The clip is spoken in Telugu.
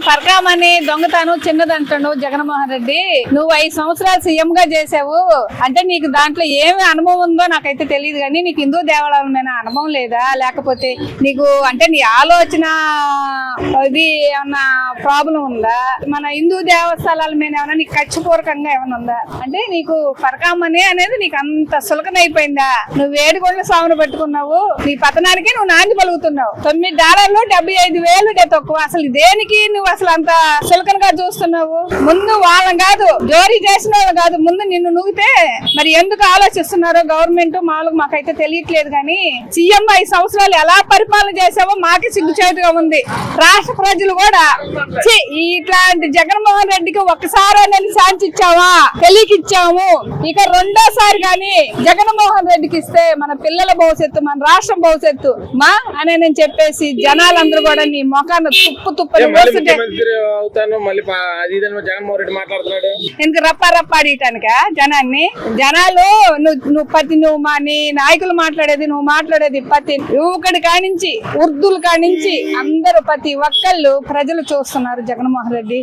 పరకామని దొంగతనం చిన్నదంటాడు జగన్మోహన్ రెడ్డి. నువ్వు 5 సంవత్సరాలు సీఎం గా చేసావు అంటే నీకు దాంట్లో ఏమి అనుభవం ఉందో నాకైతే తెలియదు. కానీ నీకు హిందూ దేవాలయాల మీద అనుభవం లేదా, లేకపోతే నీకు అంటే నీ ఆలోచన ఇది ఏమన్నా ప్రాబ్లం ఉందా, మన హిందూ దేవస్థానాల మీద ఏమన్నా నీకు కక్షపూర్వకంగా ఏమైనా ఉందా అంటే నీకు పరకామని అనేది నీకు అంత సులకనైపోయిందా? నువ్వు వేడిగొండల స్వామిని పట్టుకున్నావు, నీ పతనానికి నువ్వు నాంది పలుకుతున్నావు. $9 75,000 తక్కువ. అసలు దేనికి నువ్వు అసలు అంత సులకనగా చూస్తున్నావు? ముందు వాళ్ళని కాదు, జోరీ చేసిన వాళ్ళు కాదు, ముందు నిన్ను నువ్వుతే మరి ఎందుకు ఆలోచిస్తున్నారో గవర్నమెంట్ మామూలుగా మాకైతే తెలియట్లేదు. కానీ సీఎం 5 సంవత్సరాలు ఎలా పరిపాలన చేసావో మాకే సిగ్గుచేటుగా ఉంది. రాష్ట్ర ప్రజలు కూడా ఇట్లాంటి జగన్మోహన్ రెడ్డికి ఒక్కసారి అనేది ఛాన్స్ ఇచ్చావా, తెలియకిచ్చాము. ఇక రెండోసారి కానీ జగన్మోహన్ రెడ్డికి ఇస్తే మన పిల్లల భవిష్యత్తు, మన రాష్ట్రం భవిష్యత్తు మా అని నేను చెప్పేసి జనాలందరూ కూడా నీ మొఖాన్ని తుప్పని ఎందుకు రప్పాడియటానిక జనాన్ని? జనాలు నువ్వు మా నీ నాయకులు నువ్వు మాట్లాడేది ప్రతి యువకుడి కానించి ఉర్దూలు కానించి అందరూ ప్రతి ఒక్కళ్ళు ప్రజలు చూస్తున్నారు జగన్మోహన్ రెడ్డి.